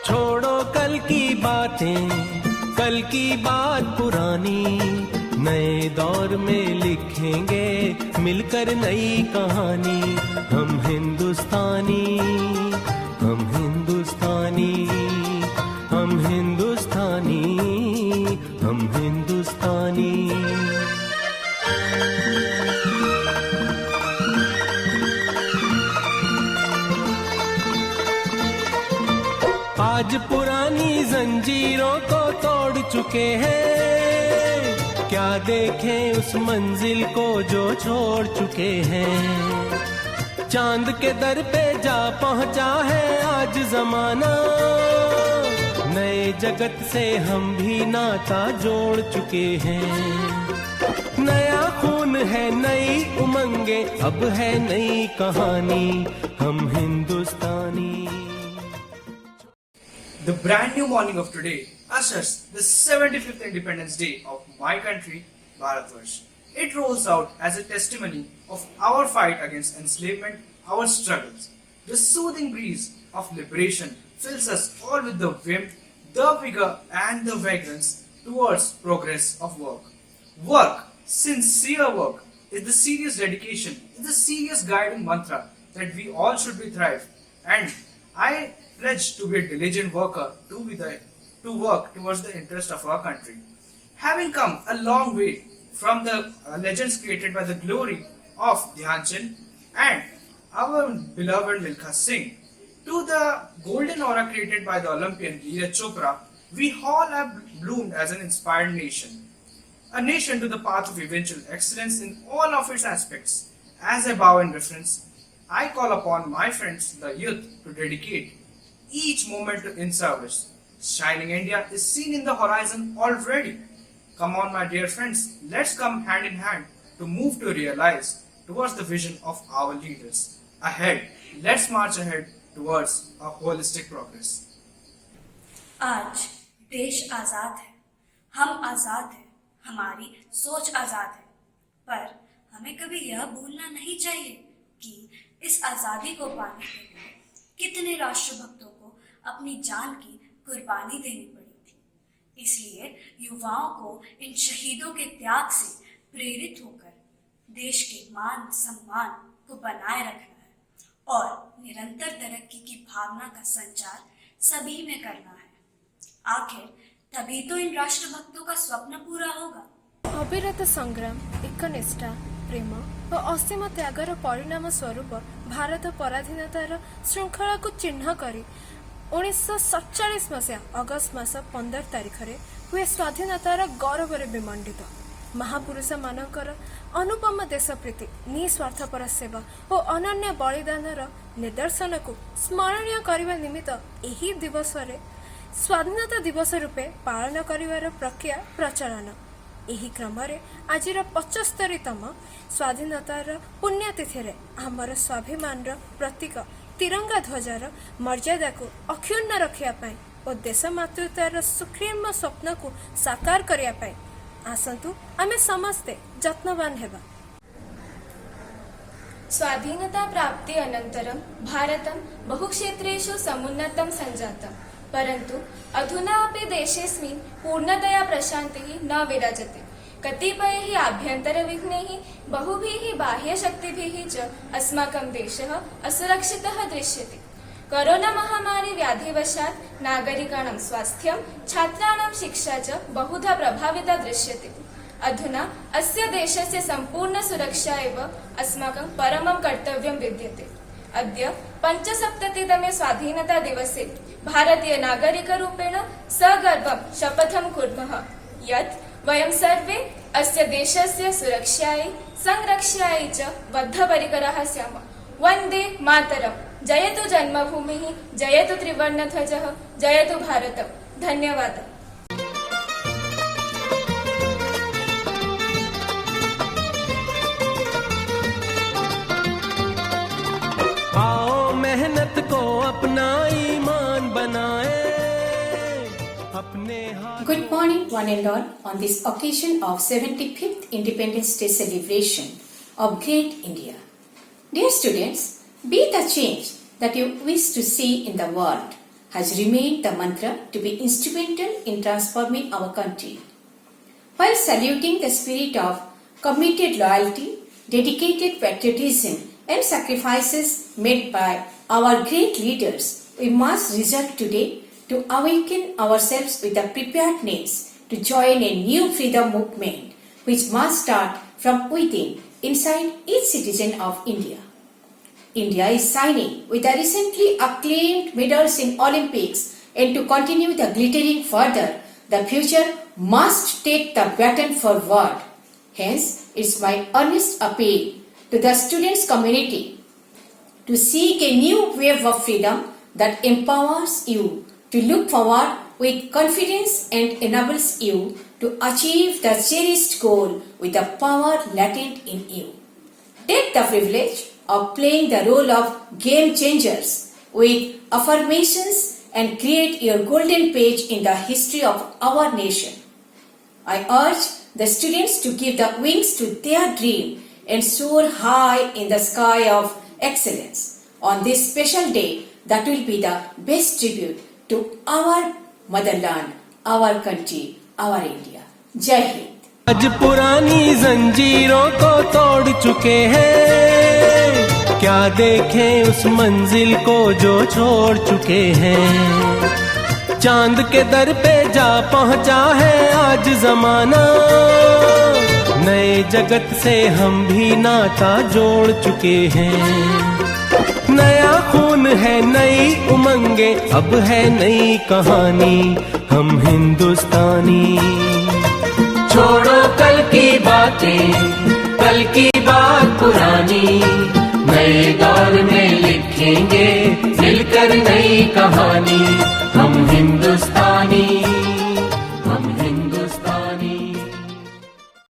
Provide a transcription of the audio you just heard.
छोड़ो कल की बातें, कल की बात पुरानी, नए दौर में लिखेंगे मिलकर नई कहानी। हम हिंदुस्तानी, हम हिंदुस्तानी, हम हिंदुस्तानी, हम हिंदुस्तानी। आज पुरानी जंजीरों को तोड़ चुके हैं, क्या देखें उस मंजिल को जो छोड़ चुके हैं। चांद के दर पे जा पहुंचा है आज जमाना, नए जगत से हम भी नाता जोड़ चुके हैं। नया खून है, नई उमंगे, अब है नई कहानी, हम हिंदुस्तानी। The brand new morning of today ushers the 75th Independence Day of my country, Bharatvarsh. It rolls out as a testimony of our fight against enslavement, our struggles. The soothing breeze of liberation fills us all with the vim, the vigor and the vagrance towards progress of work. Work, sincere work, is the serious dedication, is the serious guiding mantra that we all should be thrive. And I pledge to be a diligent worker to work towards the interest of our country. Having come a long way from the legends created by the glory of Dhyan Chand and our beloved Milkha Singh to the golden aura created by the Olympian Neeraj Chopra, we all have bloomed as an inspired nation. A nation to the path of eventual excellence in all of its aspects. As I bow in reference, I call upon my friends, the youth, to dedicate each moment in service. Shining India is seen in the horizon already. Come on, my dear friends, let's come hand in hand to move to realize towards the vision of our leaders. Ahead, let's march ahead towards a holistic progress. आज देश आजाद है, हम आजाद हैं, हमारी सोच आजाद है, पर हमें कभी यह भूलना नहीं चाहिए कि इस आजादी को पाने के लिए कितने राष्ट्रभक्तों को अपनी जान की कुर्बानी देनी पड़ी थी। इसलिए युवाओं को इन शहीदों के त्याग से प्रेरित होकर देश के मान सम्मान को बनाए रखना है और निरंतर तरक्की की भावना का संचार सभी में करना है। आखिर तभी तो इन राष्ट्रभक्तों का स्वप्न पूरा होगा। अविरत संग्राम, एकनिष्ठा, प्रेम और असीम त्यागर परिणाम स्वरूप भारत पराधीनतार श्रृंखला को चिन्ह करी 1947 मसीहा अगस्त मास 15 तारिख रे हुए स्वाधीनतार गौरव विमंडित। महापुरुष मानकर अनुपम देशप्रीति, निस्वार्थपर सेवा और अनन्य बलिदानर निदर्शन को स्मरणीय करने निमित्त एही दिवस रे स्वाधीनता दिवस रूपे पालन करिवार प्रक्रिया प्रचलन। एही क्रम रे आजिर 75तम स्वाधीनतार पुण्यतिथि रे आमर स्वाभिमान प्रतीक तिरंगा ध्वजार मर्यादा को अक्षुण्ण रखिया पाई और देश मातृतार सुखीम स्वप्न को साकार करिया पाई आसंतु आमे समस्ते जत्नवान हेबा। स्वाधीनता प्राप्ति अनन्तरं भारतं बहुक्षेत्रेषु समुन्नतं सञ्जातं, परन्तु अधुना अपि देशेऽस्मिन् पूर्णतया प्रशान्तिः न विराजते। कतिपयैः आभ्यन्तरविघ्नैः बहुभिः बाह्यशक्तिभिः च अस्माकं देशः असुरक्षितः दृश्यते। कोरोना महामारी व्याधिवशात् नागरिकाणां स्वास्थ्यं, छात्राणां शिक्षा च बहुधा प्रभाविता दृश्यते। अधुना अस्य देशस्य सम्पूर्ण सुरक्षा एव अस्माकं परमं कर्तव्यं विद्यते। अद्य 75तमे स्वाधीनता दिवसे भारतीय नागरिकरूपेण सगर्वं शपथं कुर्मः यत् वयं सर्वे अस्य देशस्य सुरक्षायै संरक्षायै च बद्धपरिकराः स्याम। वन्दे मातरम्। जयतु जन्मभूमिः, जयतु त्रिवर्णध्वजः, जयतु भारतम्। धन्यवादः। आओ मेहनत को अपना ईमान बनाए अपने हाथ। Good morning one and all on this occasion of 75th Independence Day celebration of great India. Dear students, be the change that you wish to see in the world. has remained the mantra to be instrumental in transforming our country. While saluting the spirit of committed loyalty, dedicated patriotism, and sacrifices made by our great leaders, we must resolve today to awaken ourselves with a preparedness to join a new freedom movement which must start from within, inside each citizen of India. India is shining with the recently acclaimed medals in Olympics, and to continue the glittering further, the future must take the baton forward. Hence, it's my earnest appeal to the students' community to seek a new wave of freedom that empowers you to look forward with confidence and enables you to achieve the cherished goal with the power latent in you. Take the privilege of playing the role of game changers with affirmations and create your golden page in the history of our nation. I urge the students to give the wings to their dream and soar high in the sky of excellence. On this special day, that will be the best tribute to our motherland, our country, our India. Jai Hind. आज पुरानी जंजीरों को तोड़ चुके हैं, क्या देखें उस मंजिल को जो छोड़ चुके हैं। चांद के दर पे जा पहुंचा है आज जमाना, नए जगत से हम भी नाता जोड़ चुके हैं। नया खून है, नई उमंगे, अब है नई कहानी, हम हिंदुस्तानी। छोड़ो कल की बातें, कल की बात पुरानी, नए दौर में लिखेंगे मिलकर नई कहानी।